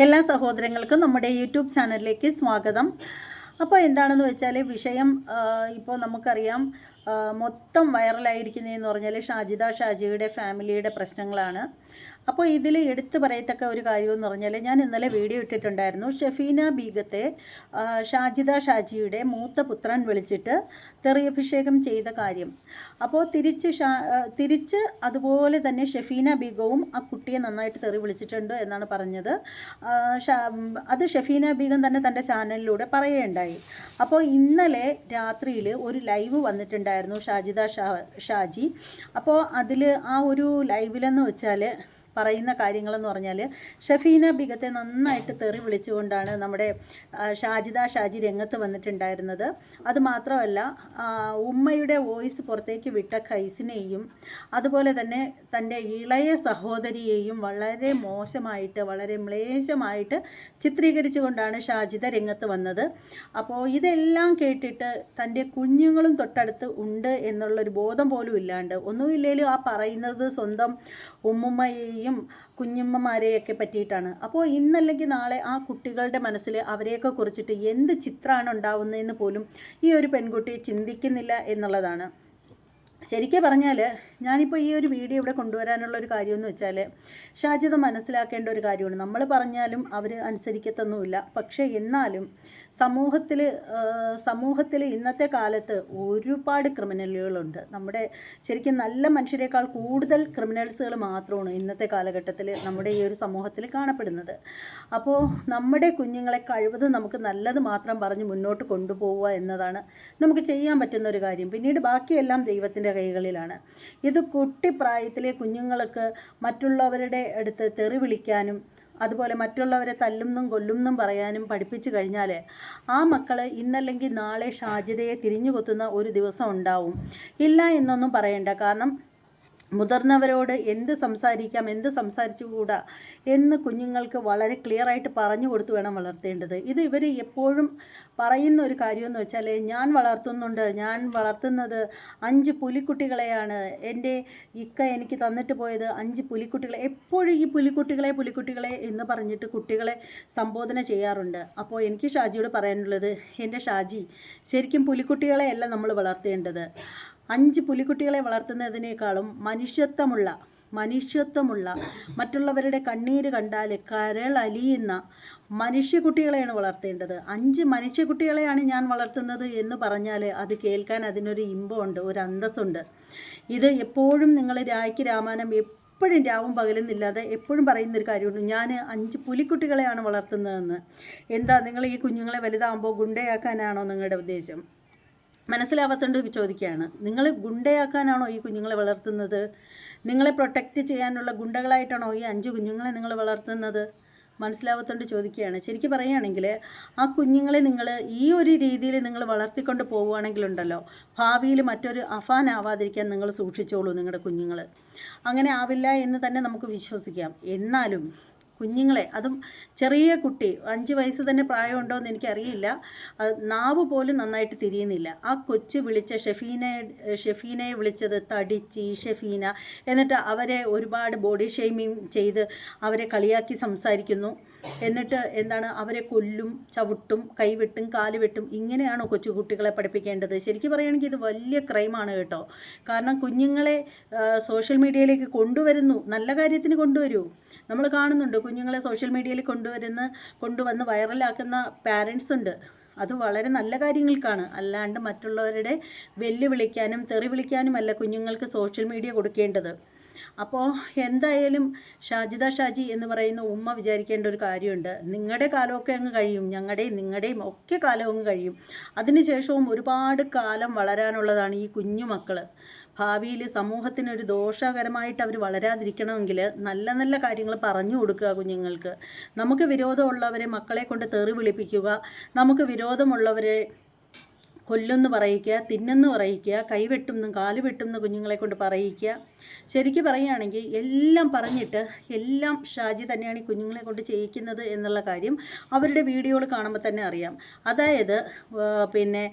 എല്ലാ സഹോദരങ്ങൾക്കും നമ്മുടെ യൂട്യൂബ് ചാനലിലേക്ക് സ്വാഗതം. അപ്പോൾ എന്താണെന്ന് വെച്ചാൽ വിഷയം ഇപ്പോൾ നമുക്കറിയാം, മൊത്തം വൈറലായിരിക്കുന്നതെന്ന് പറഞ്ഞാൽ ഷാജിയുടെ ഫാമിലിയുടെ പ്രശ്നങ്ങളാണ്. അപ്പോൾ ഇതിൽ എടുത്തു പറയത്തക്ക ഒരു കാര്യമെന്ന് പറഞ്ഞാൽ, ഞാൻ ഇന്നലെ വീഡിയോ ഇട്ടിട്ടുണ്ടായിരുന്നു. ഷെഫീന ബീഗത്തെ ഷാജിയുടെ മൂത്ത പുത്രൻ വിളിച്ചിട്ട് തെറിയഭിഷേകം ചെയ്ത കാര്യം. അപ്പോൾ തിരിച്ച് അതുപോലെ തന്നെ ഷെഫീന ബീഗവും ആ കുട്ടിയെ നന്നായിട്ട് തെറി വിളിച്ചിട്ടുണ്ട് എന്നാണ് പറഞ്ഞത്. അത് ഷെഫീന ബീഗം തന്നെ തൻ്റെ ചാനലിലൂടെ പറയുകയുണ്ടായി. അപ്പോൾ ഇന്നലെ രാത്രിയിൽ ഒരു ലൈവ് വന്നിട്ടുണ്ടായിരുന്നു ഷാജി. അപ്പോൾ അതിൽ ആ ഒരു ലൈവിലെന്ന് വെച്ചാൽ പറയുന്ന കാര്യങ്ങളെന്ന് പറഞ്ഞാൽ, ഷെഫീന ബീഗത്തെ നന്നായിട്ട് തെറി വിളിച്ചുകൊണ്ടാണ് നമ്മുടെ ഷാജി രംഗത്ത് വന്നിട്ടുണ്ടായിരുന്നത്. അതുമാത്രമല്ല, ഉമ്മയുടെ വോയിസ് പുറത്തേക്ക് വിട്ട ഖൈസിനെയും അതുപോലെ തന്നെ തൻ്റെ ഇളയ സഹോദരിയെയും വളരെ മോശമായിട്ട്, വളരെ മ്ലേശമായിട്ട് ചിത്രീകരിച്ചുകൊണ്ടാണ് ഷാജിദ രംഗത്ത് വന്നത്. അപ്പോൾ ഇതെല്ലാം കേട്ടിട്ട് തൻ്റെ കുഞ്ഞുങ്ങളും തൊട്ടടുത്ത് ഉണ്ട് എന്നുള്ളൊരു ബോധം പോലും ഇല്ലാണ്ട്, ഒന്നുമില്ലേലും ആ പറയുന്നത് സ്വന്തം ഉമ്മുമ്മയെയും കുഞ്ഞുമ്മമാരെയൊക്കെ പറ്റിയിട്ടാണ്. അപ്പോൾ ഇന്നല്ലെങ്കിൽ നാളെ ആ കുട്ടികളുടെ മനസ്സിൽ അവരെയൊക്കെ കുറിച്ചിട്ട് എന്ത് ചിത്രമാണ് ഉണ്ടാവുന്നതെന്ന് പോലും ഈ ഒരു പെൺകുട്ടി ചിന്തിക്കുന്നില്ല എന്നുള്ളതാണ്. ശരിക്കും പറഞ്ഞാൽ, ഞാനിപ്പോൾ ഈ ഒരു വീഡിയോ ഇവിടെ കൊണ്ടുവരാനുള്ള ഒരു കാര്യമെന്ന് വെച്ചാൽ, ഷാജിദ മനസ്സിലാക്കേണ്ട ഒരു കാര്യമാണ്. നമ്മൾ പറഞ്ഞാലും അവർ അനുസരിക്കത്തൊന്നുമില്ല. പക്ഷേ എന്നാലും സമൂഹത്തിൽ ഇന്നത്തെ കാലത്ത് ഒരുപാട് ക്രിമിനലുകളുണ്ട്. നമ്മുടെ ശരിക്കും നല്ല മനുഷ്യരെക്കാൾ കൂടുതൽ ക്രിമിനൽസുകൾ മാത്രമാണ് ഇന്നത്തെ കാലഘട്ടത്തിൽ നമ്മുടെ ഈ ഒരു സമൂഹത്തിൽ കാണപ്പെടുന്നത്. അപ്പോൾ നമ്മുടെ കുഞ്ഞുങ്ങളെ കഴിവതും നമുക്ക് നല്ലത് മാത്രം പറഞ്ഞ് മുന്നോട്ട് കൊണ്ടുപോവുക എന്നതാണ് നമുക്ക് ചെയ്യാൻ പറ്റുന്ന ഒരു കാര്യം. പിന്നീട് ബാക്കിയെല്ലാം ദൈവത്തിൻ്റെ കൈകളിലാണ്. ഇത് കുട്ടിപ്രായത്തിലെ കുഞ്ഞുങ്ങൾക്ക് മറ്റുള്ളവരുടെ അടുത്ത് തെറി വിളിക്കാനും അതുപോലെ മറ്റുള്ളവരെ തല്ലുന്നും കൊല്ലുന്നും പറയാനും പഠിപ്പിച്ചു കഴിഞ്ഞാൽ ആ മക്കൾ ഇന്നല്ലെങ്കിൽ നാളെ ഷാജിദയെ തിരിഞ്ഞു കൊത്തുന്ന ഒരു ദിവസം ഉണ്ടാവും. ഇല്ല എന്നൊന്നും പറയണ്ട. കാരണം മുതിർന്നവരോട് എന്ത് സംസാരിക്കാം, എന്ത് സംസാരിച്ചുകൂടാ എന്ന് കുഞ്ഞുങ്ങൾക്ക് വളരെ ക്ലിയറായിട്ട് പറഞ്ഞു കൊടുത്ത് വേണം വളർത്തേണ്ടത്. ഇത് ഇവർ എപ്പോഴും പറയുന്ന ഒരു കാര്യമെന്ന് വെച്ചാൽ, ഞാൻ വളർത്തുന്നത് 5 പുലിക്കുട്ടികളെയാണ്, എൻ്റെ ഇക്ക എനിക്ക് തന്നിട്ട് പോയത് 5 പുലിക്കുട്ടികളെ. എപ്പോഴും ഈ പുലിക്കുട്ടികളെ എന്ന് പറഞ്ഞിട്ട് കുട്ടികളെ സംബോധന ചെയ്യാറുണ്ട്. അപ്പോൾ എനിക്ക് ഷാജിയോട് പറയാനുള്ളത്, എൻ്റെ ഷാജി, ശരിക്കും പുലിക്കുട്ടികളെയല്ല നമ്മൾ വളർത്തേണ്ടത്. 5 പുലിക്കുട്ടികളെ വളർത്തുന്നതിനേക്കാളും മനുഷ്യത്വമുള്ള മറ്റുള്ളവരുടെ കണ്ണീര് കണ്ടാൽ കരളലിയുന്ന മനുഷ്യക്കുട്ടികളെയാണ് വളർത്തേണ്ടത്. 5 മനുഷ്യക്കുട്ടികളെയാണ് ഞാൻ വളർത്തുന്നത് എന്ന് പറഞ്ഞാൽ അത് കേൾക്കാൻ അതിനൊരു ഇമ്പമുണ്ട്, ഒരു അന്തസ്സുണ്ട്. ഇത് എപ്പോഴും നിങ്ങൾ രാമായണം എപ്പോഴും രാവും പകലുന്നില്ലാതെ എപ്പോഴും പറയുന്നൊരു കാര്യമുണ്ട്, ഞാൻ 5 പുലിക്കുട്ടികളെയാണ് വളർത്തുന്നതെന്ന്. എന്താ നിങ്ങൾ ഈ കുഞ്ഞുങ്ങളെ വലുതാകുമ്പോൾ ഗുണ്ടയാക്കാനാണോ നിങ്ങളുടെ ഉദ്ദേശം? മനസ്സിലാവാത്തോണ്ട് ചോദിക്കുകയാണ്. നിങ്ങൾ ഗുണ്ടയാക്കാനാണോ ഈ കുഞ്ഞുങ്ങളെ വളർത്തുന്നത്? നിങ്ങളെ പ്രൊട്ടക്റ്റ് ചെയ്യാനുള്ള ഗുണ്ടകളായിട്ടാണോ ഈ 5 കുഞ്ഞുങ്ങളെ നിങ്ങൾ വളർത്തുന്നത്? മനസ്സിലാവാത്തോണ്ട് ചോദിക്കുകയാണ്. ശരിക്കും പറയുകയാണെങ്കിൽ ആ കുഞ്ഞുങ്ങളെ നിങ്ങൾ ഈ ഒരു രീതിയിൽ നിങ്ങൾ വളർത്തിക്കൊണ്ട് പോവുകയാണെങ്കിലുണ്ടല്ലോ, ഭാവിയിൽ മറ്റൊരു അഫാനാവാതിരിക്കാൻ നിങ്ങൾ സൂക്ഷിച്ചോളൂ. നിങ്ങളുടെ കുഞ്ഞുങ്ങൾ അങ്ങനെ ആവില്ല എന്ന് തന്നെ നമുക്ക് വിശ്വസിക്കാം. എന്നാലും കുഞ്ഞുങ്ങളെ, അതും ചെറിയ കുട്ടി, 5 വയസ്സ് തന്നെ പ്രായമുണ്ടോ എന്ന് എനിക്കറിയില്ല, നാവ് പോലും നന്നായിട്ട് തിരിയുന്നില്ല. ആ കൊച്ച് വിളിച്ച ഷെഫീനയെ വിളിച്ചത് തടിച്ചി ഷെഫീന, എന്നിട്ട് അവരെ ഒരുപാട് ബോഡി ഷെയ്മിങ് ചെയ്ത് അവരെ കളിയാക്കി സംസാരിക്കുന്നു. എന്നിട്ട് എന്താണ്, അവരെ കൊല്ലും, ചവിട്ടും, കൈവെട്ടും, കാലുവെട്ടും. ഇങ്ങനെയാണോ കൊച്ചുകുട്ടികളെ പഠിപ്പിക്കേണ്ടത്? ശരിക്കും പറയുകയാണെങ്കിൽ ഇത് വലിയ ക്രൈമാണ് കേട്ടോ. കാരണം കുഞ്ഞുങ്ങളെ സോഷ്യൽ മീഡിയയിലേക്ക് കൊണ്ടുവരുന്നു, നല്ല കാര്യത്തിന് കൊണ്ടുവരൂ. നമ്മൾ കാണുന്നുണ്ട് കുഞ്ഞുങ്ങളെ സോഷ്യൽ മീഡിയയിൽ കൊണ്ടുവന്ന് വൈറലാക്കുന്ന പാരൻസ് ഉണ്ട്. അത് വളരെ നല്ല കാര്യങ്ങൾക്കാണ്, അല്ലാണ്ട് മറ്റുള്ളവരുടെ വെല്ലുവിളിക്കാനും തെറി വിളിക്കാനുമല്ല കുഞ്ഞുങ്ങൾക്ക് സോഷ്യൽ മീഡിയ കൊടുക്കേണ്ടത്. അപ്പോൾ എന്തായാലും ഷാജി എന്ന് പറയുന്ന ഉമ്മ വിചാരിക്കേണ്ട ഒരു കാര്യമുണ്ട്, നിങ്ങളുടെ കാലമൊക്കെ അങ്ങ് കഴിയും, നിങ്ങളുടെയും ഒക്കെ കാലം അങ്ങ് കഴിയും. അതിനുശേഷവും ഒരുപാട് കാലം വളരാനുള്ളതാണ് ഈ കുഞ്ഞുമക്കൾ. ഭാവിയിൽ സമൂഹത്തിനൊരു ദോഷകരമായിട്ട് അവർ വളരാതിരിക്കണമെങ്കിൽ നല്ല നല്ല കാര്യങ്ങൾ പറഞ്ഞു കൊടുക്കുക കുഞ്ഞുങ്ങൾക്ക്. നമുക്ക് വിരോധമുള്ളവരെ മക്കളെ കൊണ്ട് തെറി വിളിപ്പിക്കുക, നമുക്ക് വിരോധമുള്ളവരെ കൊല്ലുമെന്ന് പറയിക്കുക, തിന്നെന്ന് പറയിക്കുക, കൈവെട്ടുമെന്നും കാല് വെട്ടുമെന്ന് കുഞ്ഞുങ്ങളെ കൊണ്ട് പറയിക്കുക. ശരിക്കും പറയുകയാണെങ്കിൽ എല്ലാം പറഞ്ഞിട്ട് എല്ലാം ഷാജി തന്നെയാണ് ഈ കുഞ്ഞുങ്ങളെ കൊണ്ട് ചെയ്യിക്കുന്നത് എന്നുള്ള കാര്യം അവരുടെ വീഡിയോകൾ കാണുമ്പോൾ തന്നെ അറിയാം. അതായത് പിന്നെ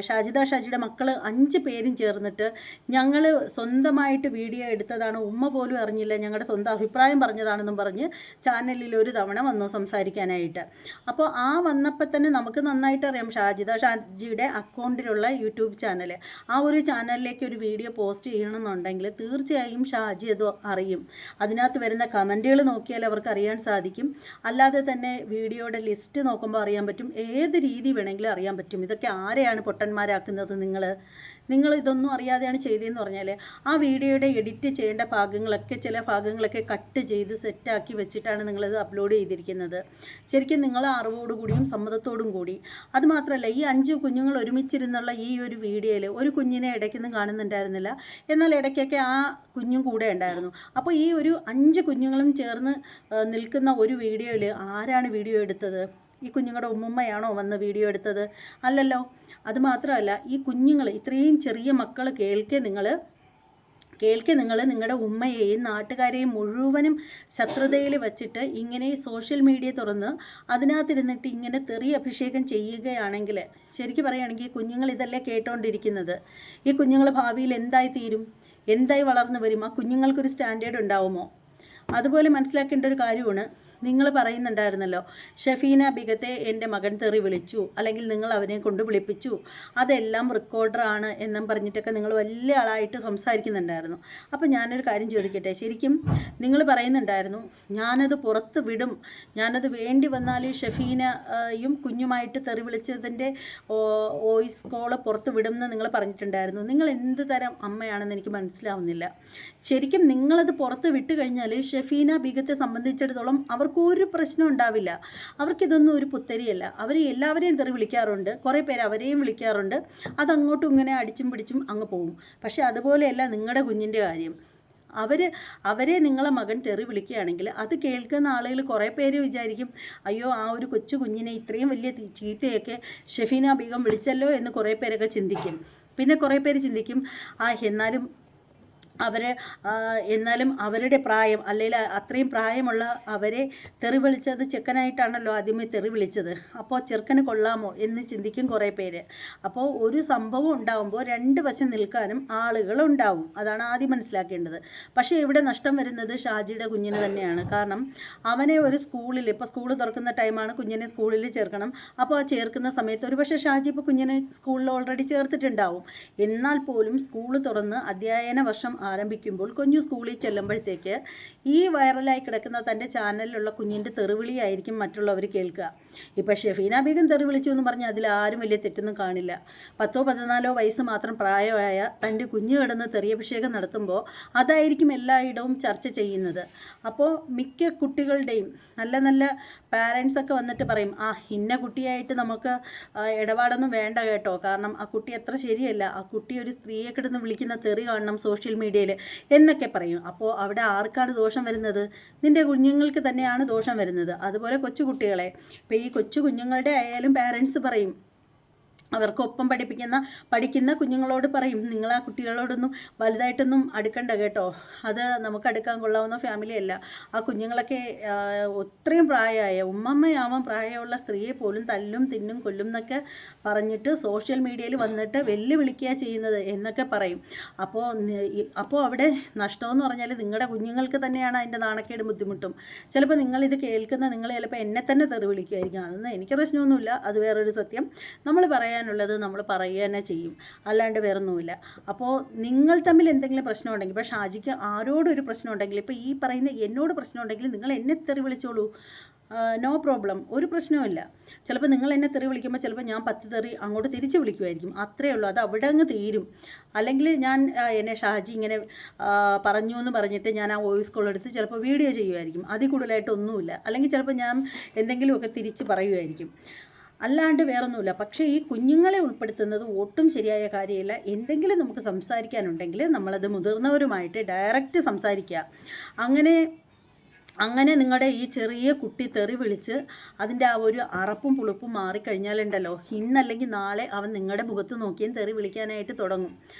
ഷാജിയുടെ മക്കൾ 5 പേരും ചേർന്നിട്ട് ഞങ്ങൾ സ്വന്തമായിട്ട് വീഡിയോ എടുത്തതാണ്, ഉമ്മ പോലും അറിഞ്ഞില്ല, ഞങ്ങളുടെ സ്വന്തം അഭിപ്രായം പറഞ്ഞതാണെന്നും പറഞ്ഞ് ചാനലിൽ ഒരു തവണ വന്നു സംസാരിക്കാനായിട്ട്. അപ്പോൾ ആ വന്നപ്പോൾ തന്നെ നമുക്ക് നന്നായിട്ട് അറിയാം ഷാജിയുടെ അക്കൗണ്ടിലുള്ള യൂട്യൂബ് ചാനൽ, ആ ഒരു ചാനലിലേക്ക് ഒരു വീഡിയോ പോസ്റ്റ് ചെയ്യണമെന്നുണ്ടെങ്കിൽ തീർച്ചയായും ഷാജി അത് അറിയും. അതിനകത്ത് വരുന്ന കമൻറ്റുകൾ നോക്കിയാൽ അവർക്ക് അറിയാൻ സാധിക്കും. അല്ലാതെ തന്നെ വീഡിയോയുടെ ലിസ്റ്റ് നോക്കുമ്പോൾ അറിയാൻ പറ്റും. ഏത് രീതി വേണമെങ്കിലും അറിയാൻ പറ്റും. ഇതൊക്കെ ആരെയാണ് പൊട്ടന്മാരാക്കുന്നത്? നിങ്ങൾ ഇതൊന്നും അറിയാതെയാണ് ചെയ്തതെന്ന് പറഞ്ഞാൽ ആ വീഡിയോയുടെ എഡിറ്റ് ചെയ്യേണ്ട ഭാഗങ്ങളൊക്കെ ചില ഭാഗങ്ങളൊക്കെ കട്ട് ചെയ്ത് സെറ്റാക്കി വെച്ചിട്ടാണ് നിങ്ങളത് അപ്ലോഡ് ചെയ്തിരിക്കുന്നത്. ശരിക്കും നിങ്ങൾ അറിവോടുകൂടിയും സമ്മതത്തോടും കൂടി. അതുമാത്രമല്ല, ഈ 5 കുഞ്ഞുങ്ങൾ ഒരുമിച്ചിരുന്നുള്ള ഈ ഒരു വീഡിയോയിൽ ഒരു കുഞ്ഞിനെ ഇടയ്ക്കൊന്നും കാണുന്നുണ്ടായിരുന്നില്ല, എന്നാൽ ഇടയ്ക്കൊക്കെ ആ കുഞ്ഞും കൂടെ ഉണ്ടായിരുന്നു. അപ്പോൾ ഈ ഒരു 5 കുഞ്ഞുങ്ങളും ചേർന്ന് നിൽക്കുന്ന ഒരു വീഡിയോയിൽ ആരാണ് വീഡിയോ എടുത്തത്? ഈ കുഞ്ഞുങ്ങളുടെ ഉമ്മുമ്മയാണോ വന്ന് വീഡിയോ എടുത്തത്? അല്ലല്ലോ. അതുമാത്രമല്ല, ഈ കുഞ്ഞുങ്ങൾ ഇത്രയും ചെറിയ മക്കൾ കേൾക്കെ നിങ്ങൾ നിങ്ങളുടെ ഉമ്മയെയും നാട്ടുകാരെയും മുഴുവനും ശത്രുതയിൽ വച്ചിട്ട് ഇങ്ങനെ സോഷ്യൽ മീഡിയ തുറന്ന് അതിനകത്തിരുന്നിട്ട് ഇങ്ങനെ തെറി അഭിഷേകം ചെയ്യുകയാണെങ്കിൽ ശരിക്കും പറയുകയാണെങ്കിൽ കുഞ്ഞുങ്ങൾ ഇതല്ലേ കേട്ടോണ്ടിരിക്കുന്നത്. ഈ കുഞ്ഞുങ്ങൾ ഭാവിയിൽ എന്തായി തീരും? എന്തായി വളർന്നു വരും? ആ കുഞ്ഞുങ്ങൾക്കൊരു സ്റ്റാൻഡേർഡ് ഉണ്ടാവുമോ? അതുപോലെ മനസ്സിലാക്കേണ്ട ഒരു കാര്യമാണ്, നിങ്ങൾ പറയുന്നുണ്ടായിരുന്നല്ലോ ഷഫീന ബീഗത്തെ എൻ്റെ മകൻ തെറി വിളിച്ചു, അല്ലെങ്കിൽ നിങ്ങൾ അവനെ കൊണ്ട് വിളിപ്പിച്ചു, അതെല്ലാം റെക്കോർഡറാണ് എന്നും പറഞ്ഞിട്ടൊക്കെ നിങ്ങൾ വലിയ ആളായിട്ട് സംസാരിക്കുന്നുണ്ടായിരുന്നു. അപ്പോൾ ഞാനൊരു കാര്യം ചോദിക്കട്ടെ, ശരിക്കും നിങ്ങൾ പറയുന്നുണ്ടായിരുന്നു ഞാനത് പുറത്ത് വിടും, ഞാനത് വേണ്ടി വന്നാൽ ഷഫീനയും കുഞ്ഞുമായിട്ട് തെറി വിളിച്ചതിൻ്റെ വോയിസ് കോള് പുറത്ത് വിടും എന്ന് നിങ്ങൾ പറഞ്ഞിട്ടുണ്ടായിരുന്നു. നിങ്ങൾ എന്ത് തരം അമ്മയാണെന്ന് എനിക്ക് മനസ്സിലാവുന്നില്ല. ശരിക്കും നിങ്ങളത് പുറത്ത് വിട്ട് കഴിഞ്ഞാൽ ഷഫീന ബീഗത്തെ സംബന്ധിച്ചിടത്തോളം അവർക്കൊരു പ്രശ്നം ഉണ്ടാവില്ല. അവർക്കിതൊന്നും ഒരു പുത്തരിയല്ല. അവർ എല്ലാവരെയും തെറി വിളിക്കാറുണ്ട്, കുറേ പേര് അവരെയും വിളിക്കാറുണ്ട്, അതങ്ങോട്ടും ഇങ്ങനെ അടിച്ചും പിടിച്ചും അങ്ങ് പോകും. പക്ഷേ അതുപോലെയല്ല നിങ്ങളുടെ കുഞ്ഞിൻ്റെ കാര്യം. അവരെ നിങ്ങളെ മകൻ തെറി വിളിക്കുകയാണെങ്കിൽ അത് കേൾക്കുന്ന ആളുകൾ കുറേ പേര് വിചാരിക്കും, അയ്യോ ആ ഒരു കൊച്ചു കുഞ്ഞിനെ ഇത്രയും വലിയ ചീത്തയൊക്കെ ഷഫീന ബീഗം വിളിച്ചല്ലോ എന്ന് കുറേ പേരൊക്കെ ചിന്തിക്കും. പിന്നെ കുറേ പേര് ചിന്തിക്കും, എന്നാലും അവരുടെ പ്രായം, അല്ലെങ്കിൽ അത്രയും പ്രായമുള്ള അവരെ തെറി വിളിച്ചത് ചെക്കനായിട്ടാണല്ലോ ആദ്യമേ തെറി വിളിച്ചത്, അപ്പോൾ ചെറുക്കന് കൊള്ളാമോ എന്ന് ചിന്തിക്കും കുറേ പേര്. അപ്പോൾ ഒരു സംഭവം ഉണ്ടാകുമ്പോൾ 2 വശം നിൽക്കാനും ആളുകളുണ്ടാവും. അതാണ് ആദ്യം മനസ്സിലാക്കേണ്ടത്. പക്ഷേ ഇവിടെ നഷ്ടം വരുന്നത് ഷാജിയുടെ കുഞ്ഞിന് തന്നെയാണ്. കാരണം അവനെ ഒരു സ്കൂളിൽ, ഇപ്പോൾ സ്കൂൾ തുറക്കുന്ന ടൈമാണ്, കുഞ്ഞിനെ സ്കൂളിൽ ചേർക്കണം. അപ്പോൾ ആ ചേർക്കുന്ന സമയത്ത് ഒരു പക്ഷേ ഷാജി ഇപ്പോൾ കുഞ്ഞിനെ സ്കൂളിൽ ഓൾറെഡി ചേർത്തിട്ടുണ്ടാവും. എന്നാൽ പോലും സ്കൂൾ തുറന്ന് അധ്യയന വർഷം ആരംഭിക്കുമ്പോൾ കുഞ്ഞു സ്കൂളിൽ ചെല്ലുമ്പോഴത്തേക്ക് ഈ വൈറലായി കിടക്കുന്ന തൻ്റെ ചാനലിലുള്ള കുഞ്ഞിൻ്റെ തെറിവിളിയായിരിക്കും മറ്റുള്ളവർ കേൾക്കുക. ഇപ്പോൾ ഷഫീന ബീഗം തെറി വിളിച്ചു എന്ന് പറഞ്ഞാൽ അതിൽ ആരും വലിയ തെറ്റൊന്നും കാണില്ല. 10-14 വയസ്സ് മാത്രം പ്രായമായ തൻ്റെ കുഞ്ഞു കിടന്ന് തെറിയഭിഷേകം നടത്തുമ്പോൾ അതായിരിക്കും എല്ലായിടവും ചർച്ച ചെയ്യുന്നത്. അപ്പോൾ മിക്ക കുട്ടികളുടെയും നല്ല നല്ല പാരൻസൊക്കെ വന്നിട്ട് പറയും, ഇന്ന കുട്ടിയായിട്ട് നമുക്ക് ഇടപാടൊന്നും വേണ്ട കേട്ടോ, കാരണം ആ കുട്ടി അത്ര ശരിയല്ല, ആ കുട്ടി ഒരു സ്ത്രീയെ കിടന്ന് വിളിക്കുന്ന തെറി കാണണം സോഷ്യൽ മീഡിയയിൽ എന്നൊക്കെ പറയും. അപ്പോൾ അവിടെ ആർക്കാണ് ദോഷം വരുന്നത്? നിൻ്റെ കുഞ്ഞുങ്ങൾക്ക് തന്നെയാണ് ദോഷം വരുന്നത്. അതുപോലെ കൊച്ചുകുട്ടികളെ, ഇപ്പോൾ ഈ കൊച്ചു കുഞ്ഞുങ്ങളുടെ ആയാലും പാരൻസ് പറയും, അവർക്കൊപ്പം പഠിക്കുന്ന കുഞ്ഞുങ്ങളോട് പറയും, നിങ്ങൾ ആ കുട്ടികളോടൊന്നും വലുതായിട്ടൊന്നും അടുക്കണ്ട കേട്ടോ, അത് നമുക്ക് അടുക്കാൻ കൊള്ളാവുന്ന ഫാമിലിയല്ല. ആ കുഞ്ഞുങ്ങളൊക്കെ ഒത്രയും പ്രായമായ ഉമ്മമ്മയാവാൻ പ്രായമുള്ള സ്ത്രീയെ പോലും തല്ലും തിന്നും കൊല്ലും എന്നൊക്കെ പറഞ്ഞിട്ട് സോഷ്യൽ മീഡിയയിൽ വന്നിട്ട് വെല്ലുവിളിക്കുക ചെയ്യുന്നത് എന്നൊക്കെ പറയും. അപ്പോൾ അവിടെ നഷ്ടമെന്ന് പറഞ്ഞാൽ നിങ്ങളുടെ കുഞ്ഞുങ്ങൾക്ക് തന്നെയാണ് അതിൻ്റെ നാണക്കേടും ബുദ്ധിമുട്ടും. ചിലപ്പോൾ നിങ്ങളിത് കേൾക്കുന്ന നിങ്ങൾ ചിലപ്പോൾ എന്നെ തന്നെ തെറി വിളിക്കുമായിരിക്കും. അതൊന്നും എനിക്ക് പ്രശ്നമൊന്നുമില്ല, അത് വേറൊരു സത്യം. നമ്മൾ പറയാനുള്ളത് നമ്മൾ പറയുക തന്നെ ചെയ്യും, അല്ലാണ്ട് വേറൊന്നുമില്ല. അപ്പോൾ നിങ്ങൾ തമ്മിൽ എന്തെങ്കിലും പ്രശ്നം ഉണ്ടെങ്കിൽ, ഇപ്പോൾ ഷാജിക്ക് ആരോടൊരു പ്രശ്നം ഉണ്ടെങ്കിൽ, ഇപ്പോൾ ഈ പറയുന്ന എന്നോട് പ്രശ്നം ഉണ്ടെങ്കിൽ നിങ്ങൾ എന്നെ തെറി വിളിച്ചോളൂ, നോ പ്രോബ്ലം, ഒരു പ്രശ്നവുമില്ല. ചിലപ്പോൾ നിങ്ങൾ എന്നെ തെറി വിളിക്കുമ്പോൾ ചിലപ്പോൾ ഞാൻ 10 തെറി അങ്ങോട്ട് തിരിച്ച് വിളിക്കുമായിരിക്കും, അത്രയേ ഉള്ളൂ. അത് അവിടെ അങ്ങ് തീരും. അല്ലെങ്കിൽ ഞാൻ എന്നെ ഷാജി ഇങ്ങനെ പറഞ്ഞു എന്ന് പറഞ്ഞിട്ട് ഞാൻ ആ വോയിസ് കോൾ എടുത്ത് ചിലപ്പോൾ വീഡിയോ ചെയ്യുമായിരിക്കും, അതിൽ കൂടുതലായിട്ടൊന്നുമില്ല. അല്ലെങ്കിൽ ചിലപ്പോൾ ഞാൻ എന്തെങ്കിലുമൊക്കെ തിരിച്ച് പറയുമായിരിക്കും, അല്ലാണ്ട് വേറൊന്നുമില്ല. പക്ഷേ ഈ കുഞ്ഞുങ്ങളെ ഉൾപ്പെടുത്തുന്നത് ഒട്ടും ശരിയായ കാര്യമില്ല. എന്തെങ്കിലും നമുക്ക് സംസാരിക്കാനുണ്ടെങ്കിൽ നമ്മളത് മുതിർന്നവരുമായിട്ട് ഡയറക്റ്റ് സംസാരിക്കുക. അങ്ങനെ അങ്ങനെ നിങ്ങളുടെ ഈ ചെറിയ കുട്ടി തെറി വിളിച്ച് അതിൻ്റെ ആ ഒരു അറപ്പും പുളുപ്പും മാറിക്കഴിഞ്ഞാലുണ്ടല്ലോ, ഇന്നല്ലെങ്കിൽ നാളെ അവൻ നിങ്ങളുടെ മുഖത്ത് നോക്കിയും തെറി വിളിക്കാനായിട്ട് തുടങ്ങും.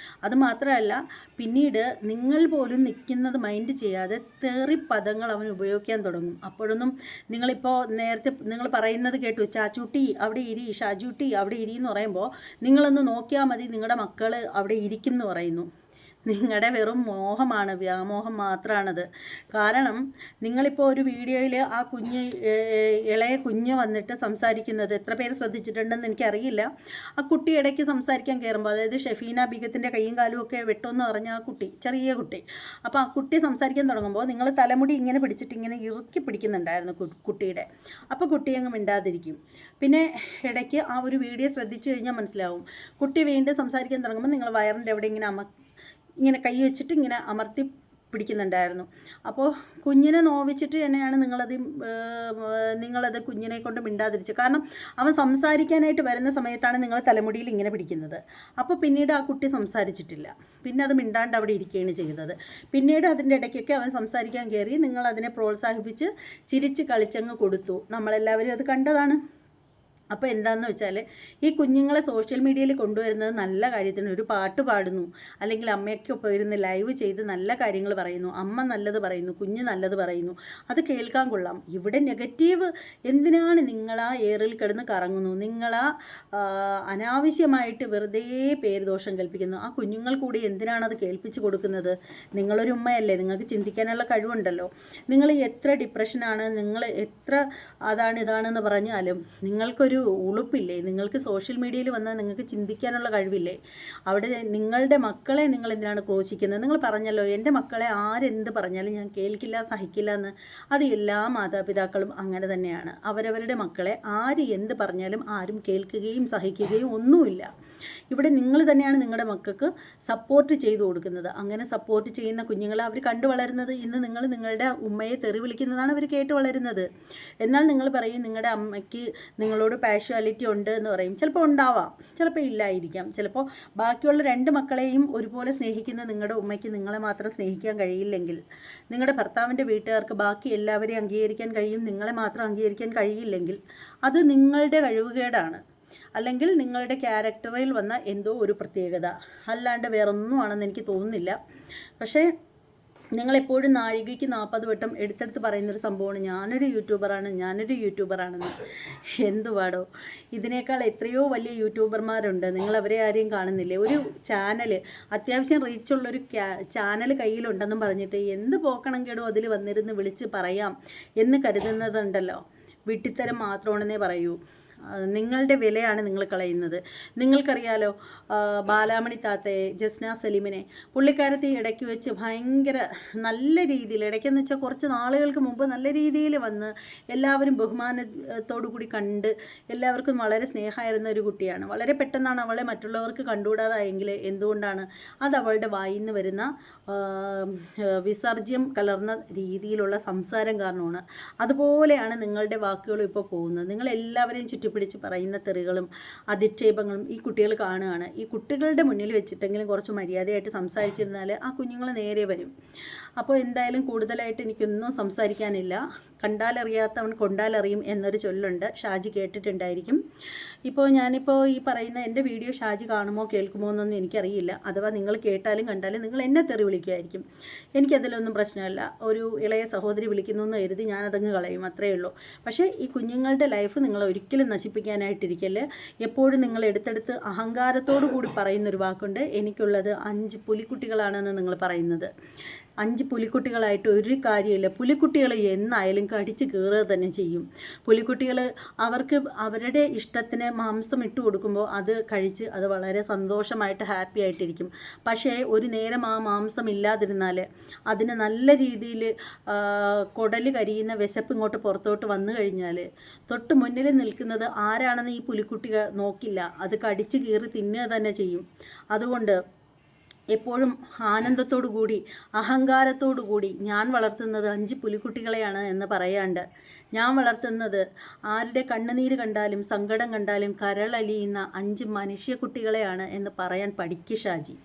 അതുമാത്രമല്ല, പിന്നീട് നിങ്ങൾ പോലും നിൽക്കുന്നത് മൈൻഡ് ചെയ്യാതെ തെറി പദങ്ങൾ അവൻ ഉപയോഗിക്കാൻ തുടങ്ങും. അപ്പോഴൊന്നും നിങ്ങളിപ്പോൾ നേരത്തെ നിങ്ങൾ പറയുന്നത് കേട്ടു, ചാച്ചൂട്ടി അവിടെ ഇരി, ഷാജൂട്ടി അവിടെ ഇരി എന്ന് പറയുമ്പോൾ നിങ്ങളൊന്ന് നോക്കിയാൽ മതി, നിങ്ങളുടെ മക്കൾ അവിടെ ഇരിക്കും എന്ന് പറയുന്നു. നിങ്ങളുടെ വെറും മോഹമാണ്, വ്യാമോഹം മാത്രമാണത്. കാരണം നിങ്ങളിപ്പോൾ ഒരു വീഡിയോയിൽ ആ ഇളയ കുഞ്ഞ് വന്നിട്ട് സംസാരിക്കുന്നത് എത്ര പേര് ശ്രദ്ധിച്ചിട്ടുണ്ടെന്ന് എനിക്കറിയില്ല. ആ കുട്ടി ഇടയ്ക്ക് സംസാരിക്കാൻ കയറുമ്പോൾ, അതായത് ഷെഫീന ബീഗത്തിൻ്റെ കൈയും കാലും ഒക്കെ വെട്ടുമെന്ന് പറഞ്ഞ ആ കുട്ടി, ചെറിയ കുട്ടി, അപ്പോൾ ആ കുട്ടി സംസാരിക്കാൻ തുടങ്ങുമ്പോൾ നിങ്ങൾ തലമുടി ഇങ്ങനെ പിടിച്ചിട്ട് ഇങ്ങനെ ഇറുക്കി പിടിക്കുന്നുണ്ടായിരുന്നു കുട്ടിയുടെ. അപ്പോൾ കുട്ടി അങ്ങ് മിണ്ടാതിരിക്കും. പിന്നെ ഇടയ്ക്ക് ആ ഒരു വീഡിയോ ശ്രദ്ധിച്ചു കഴിഞ്ഞാൽ മനസ്സിലാവും, കുട്ടി വീണ്ടും സംസാരിക്കാൻ തുടങ്ങുമ്പോൾ നിങ്ങൾ വയറിൻ്റെ എവിടെ ഇങ്ങനെ കൈ വെച്ചിട്ട് ഇങ്ങനെ അമർത്തി പിടിക്കുന്നുണ്ടായിരുന്നു. അപ്പോൾ കുഞ്ഞിനെ നോവിച്ചിട്ട് തന്നെയാണ് നിങ്ങളത് കുഞ്ഞിനെ കൊണ്ട് മിണ്ടാതിരിച്ചത്. കാരണം അവൻ സംസാരിക്കാനായിട്ട് വരുന്ന സമയത്താണ് നിങ്ങൾ തലമുടിയിൽ ഇങ്ങനെ പിടിക്കുന്നത്. അപ്പോൾ പിന്നീട് ആ കുട്ടി സംസാരിച്ചിട്ടില്ല, പിന്നെ അത് മിണ്ടാണ്ട് അവിടെ ഇരിക്കുകയാണ് ചെയ്തത്. പിന്നീട് അതിൻ്റെ ഇടയ്ക്കൊക്കെ അവൻ സംസാരിക്കാൻ കയറി, നിങ്ങൾ അതിനെ പ്രോത്സാഹിപ്പിച്ച് ചിരിച്ച് കളിച്ചങ്ങ് കൊടുത്തു. നമ്മളെല്ലാവരും അത് കണ്ടതാണ്. അപ്പോൾ എന്താണെന്ന് വെച്ചാൽ, ഈ കുഞ്ഞുങ്ങളെ സോഷ്യൽ മീഡിയയിൽ കൊണ്ടുവരുന്നത് നല്ല കാര്യത്തിന്. ഒരു പാട്ട് പാടുന്നു, അല്ലെങ്കിൽ അമ്മയ്ക്കൊപ്പം ഇരുന്ന് ലൈവ് ചെയ്ത് നല്ല കാര്യങ്ങൾ പറയുന്നു, അമ്മ നല്ലത് പറയുന്നു, കുഞ്ഞ് നല്ലത് പറയുന്നു, അത് കേൾക്കാൻ കൊള്ളാം. ഇവിടെ നെഗറ്റീവ് എന്തിനാണ് നിങ്ങളാ ഏറിൽ കിടന്ന് കറങ്ങുന്നു, നിങ്ങളാ അനാവശ്യമായിട്ട് വെറുതെ പേര് ദോഷം കൽപ്പിക്കുന്നു. ആ കുഞ്ഞുങ്ങൾ കൂടി എന്തിനാണത് കേൾപ്പിച്ച് കൊടുക്കുന്നത്? നിങ്ങളൊരു ഉമ്മയല്ലേ, നിങ്ങൾക്ക് ചിന്തിക്കാനുള്ള കഴിവുണ്ടല്ലോ. നിങ്ങൾ എത്ര ഡിപ്രഷനാണ്, നിങ്ങൾ എത്ര ഇതാണെന്ന് പറഞ്ഞാലും നിങ്ങൾക്കൊരു ഉളുപ്പില്ലേ? നിങ്ങൾക്ക് സോഷ്യൽ മീഡിയയിൽ വന്നാൽ നിങ്ങൾക്ക് ചിന്തിക്കാനുള്ള കഴിവില്ലേ? അവിടെ നിങ്ങളുടെ മക്കളെ നിങ്ങൾ എന്തിനാണ് ക്രോശിക്കുന്നത്? നിങ്ങൾ പറഞ്ഞല്ലോ, എൻ്റെ മക്കളെ ആരെന്ത് പറഞ്ഞാലും ഞാൻ കേൾക്കില്ല, സഹിക്കില്ല എന്ന്. അത് എല്ലാ മാതാപിതാക്കളും അങ്ങനെ തന്നെയാണ്. അവരവരുടെ മക്കളെ ആര് എന്ത് പറഞ്ഞാലും ആരും കേൾക്കുകയും സഹിക്കുകയും ഒന്നുമില്ല. ഇവിടെ നിങ്ങൾ തന്നെയാണ് നിങ്ങളുടെ മക്കൾക്ക് സപ്പോർട്ട് ചെയ്തു കൊടുക്കുന്നത്. അങ്ങനെ സപ്പോർട്ട് ചെയ്യുന്ന കുഞ്ഞുങ്ങളെ അവർ കണ്ടു വളരുന്നത്. ഇന്ന് നിങ്ങൾ നിങ്ങളുടെ ഉമ്മയെ തെറി വിളിക്കുന്നതാണ് അവർ കേട്ട് വളരുന്നത്. എന്നാൽ നിങ്ങൾ പറയും നിങ്ങളുടെ അമ്മയ്ക്ക് നിങ്ങളോട് പാഷ്വാലിറ്റി ഉണ്ട് എന്ന് പറയും. ചിലപ്പോൾ ഉണ്ടാവാം, ചിലപ്പോൾ ഇല്ലായിരിക്കാം. ചിലപ്പോൾ ബാക്കിയുള്ള 2 മക്കളെയും ഒരുപോലെ സ്നേഹിക്കുന്ന നിങ്ങളുടെ ഉമ്മയ്ക്ക് നിങ്ങളെ മാത്രം സ്നേഹിക്കാൻ കഴിയില്ലെങ്കിൽ, നിങ്ങളുടെ ഭർത്താവിൻ്റെ വീട്ടുകാർക്ക് ബാക്കി എല്ലാവരെയും അംഗീകരിക്കാൻ കഴിയും, നിങ്ങളെ മാത്രം അംഗീകരിക്കാൻ കഴിയില്ലെങ്കിൽ, അത് നിങ്ങളുടെ കഴിവുകേടാണ്. അല്ലെങ്കിൽ നിങ്ങളുടെ ക്യാരക്ടറിൽ വന്ന എന്തോ ഒരു പ്രത്യേകത, അല്ലാണ്ട് വേറൊന്നും ആണെന്ന് എനിക്ക് തോന്നുന്നില്ല. പക്ഷേ നിങ്ങളെപ്പോഴും നാഴികയ്ക്ക് 40 വട്ടം എടുത്തെടുത്ത് പറയുന്നൊരു സംഭവമാണ് ഞാനൊരു യൂട്യൂബറാണെന്ന്. എന്തുവാടോ, ഇതിനേക്കാൾ എത്രയോ വലിയ യൂട്യൂബർമാരുണ്ട്. നിങ്ങളവരെ ആരെയും കാണുന്നില്ലേ? ഒരു ചാനൽ, അത്യാവശ്യം റീച്ചുള്ളൊരു ചാനൽ കയ്യിലുണ്ടെന്നും പറഞ്ഞിട്ട് എന്ത് പോക്കണം കേടോ അതിൽ വന്നിരുന്ന് വിളിച്ച് പറയാം എന്ന് കരുതുന്നതുണ്ടല്ലോ, വിട്ടിത്തരം മാത്രമാണെന്നേ പറയൂ. നിങ്ങളുടെ വിലയാണ് നിങ്ങൾ കളയുന്നത്. നിങ്ങൾക്കറിയാലോ, ബാലാമണി താത്തയെ, ജസ്ന സലീമിനെ, പുള്ളിക്കാരത്തെ ഇടയ്ക്ക് വെച്ച് ഭയങ്കര നല്ല രീതിയിൽ, ഇടയ്ക്കെന്ന് വെച്ചാൽ കുറച്ച് നാളുകൾക്ക് മുമ്പ് നല്ല രീതിയിൽ വന്ന് എല്ലാവരും ബഹുമാനത്തോടു കൂടി കണ്ട് എല്ലാവർക്കും വളരെ സ്നേഹമായിരുന്ന ഒരു കുട്ടിയാണ്. വളരെ പെട്ടെന്നാണ് അവളെ മറ്റുള്ളവർക്ക് കണ്ടുകൂടാതായെങ്കിൽ എന്തുകൊണ്ടാണ്? അത് അവളുടെ വായിൽ നിന്ന് വരുന്ന വിസർജ്യം കലർന്ന രീതിയിലുള്ള സംസാരം കാരണമാണ്. അതുപോലെയാണ് നിങ്ങളുടെ വാക്കുകളും ഇപ്പോൾ പോകുന്നത്. നിങ്ങളെല്ലാവരെയും ചുറ്റിപ്പിടിച്ച് പറയുന്ന തെറികളും അധിക്ഷേപങ്ങളും ഈ കുട്ടികൾ കാണുകയാണ്. ഈ കുട്ടികളുടെ മുന്നിൽ വെച്ചിട്ടെങ്കിലും കുറച്ച് മര്യാദയായിട്ട് സംസാരിച്ചിരുന്നാൽ ആ കുഞ്ഞുങ്ങൾ നേരെ വരും. അപ്പോൾ എന്തായാലും കൂടുതലായിട്ട് എനിക്കൊന്നും സംസാരിക്കാനില്ല. കണ്ടാലറിയാത്തവൻ കൊണ്ടാലറിയും എന്നൊരു ചൊല്ലുണ്ട്, ഷാജി കേട്ടിട്ടുണ്ടായിരിക്കും. ഞാനിപ്പോൾ ഈ പറയുന്ന എൻ്റെ വീഡിയോ ഷാജി കാണുമോ കേൾക്കുമോ എന്നൊന്നും എനിക്കറിയില്ല. അഥവാ നിങ്ങൾ കേട്ടാലും കണ്ടാലും നിങ്ങൾ എന്നെ തെറി വിളിക്കുമായിരിക്കും. എനിക്കതിലൊന്നും പ്രശ്നമല്ല. ഒരു ഇളയ സഹോദരി വിളിക്കുന്നു എന്ന് കരുതി ഞാനതങ്ങ് കളയും, അത്രയേ ഉള്ളൂ. പക്ഷേ ഈ കുഞ്ഞുങ്ങളുടെ ലൈഫ് നിങ്ങൾ ഒരിക്കലും നശിപ്പിക്കാനായിട്ടിരിക്കല്ലേ. എപ്പോഴും നിങ്ങൾ എടുത്തെടുത്ത് അഹങ്കാരത്തോടു കൂടി പറയുന്നൊരു വാക്കുണ്ട്, എനിക്കുള്ളത് 5 പുലിക്കുട്ടികളാണെന്ന് നിങ്ങൾ പറയുന്നത്. 5 പുലിക്കുട്ടികളായിട്ട് ഒരു കാര്യമില്ല. പുലിക്കുട്ടികൾ എന്നായാലും കടിച്ച് കീറുക തന്നെ ചെയ്യും. പുലിക്കുട്ടികൾ അവർക്ക് അവരുടെ ഇഷ്ടത്തിന് മാംസം ഇട്ട് കൊടുക്കുമ്പോൾ അത് കഴിച്ച് അത് വളരെ സന്തോഷമായിട്ട് ഹാപ്പി ആയിട്ടിരിക്കും. പക്ഷേ ഒരു നേരം ആ മാംസം ഇല്ലാതിരുന്നാൽ അതിന് നല്ല രീതിയിൽ കുടൽ കരിയുന്ന വിശപ്പ് ഇങ്ങോട്ട് പുറത്തോട്ട് വന്നു കഴിഞ്ഞാൽ തൊട്ട് മുന്നിൽ നിൽക്കുന്നത് ആരാണെന്ന് ഈ പുലിക്കുട്ടികൾ നോക്കില്ല, അത് കടിച്ച് കീറി തിന്നുക തന്നെ ചെയ്യും. അതുകൊണ്ട് എപ്പോഴും ആനന്ദത്തോടു കൂടി അഹങ്കാരത്തോടു കൂടി ഞാൻ വളർത്തുന്നത് 5 പുലിക്കുട്ടികളെയാണ് എന്ന് പറയാണ്ട്, ഞാൻ വളർത്തുന്നത് ആരുടെ കണ്ണുനീര് കണ്ടാലും സങ്കടം കണ്ടാലും കരളലിയുന്ന 5 മനുഷ്യക്കുട്ടികളെയാണ് എന്ന് പറയാൻ പഠിക്ക് ഷാജി.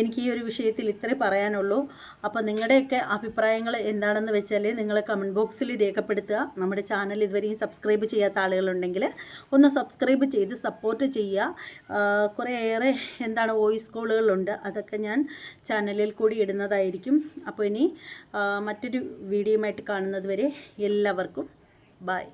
എനിക്ക് ഈ ഒരു വിഷയത്തിൽ ഇത്രേ പറയാനുള്ളൂ. അപ്പോൾ നിങ്ങളുടെയൊക്കെ അഭിപ്രായങ്ങൾ എന്താണെന്ന് വെച്ചാൽ നിങ്ങൾ കമൻറ്റ് ബോക്സിൽ രേഖപ്പെടുത്തുക. നമ്മുടെ ചാനൽ ഇതുവരെയും സബ്സ്ക്രൈബ് ചെയ്യാത്ത ആളുകളുണ്ടെങ്കിൽ ഒന്ന് സബ്സ്ക്രൈബ് ചെയ്ത് സപ്പോർട്ട് ചെയ്യുക. കുറേയേറെ വോയിസ് കോളുകളുണ്ട്, അതൊക്കെ ഞാൻ ചാനലിൽ കൂടി ഇടുന്നതായിരിക്കും. അപ്പോൾ ഇനി മറ്റൊരു വീഡിയോയുമായിട്ട് കാണുന്നത് വരെ എല്ലാവർക്കും ബൈ.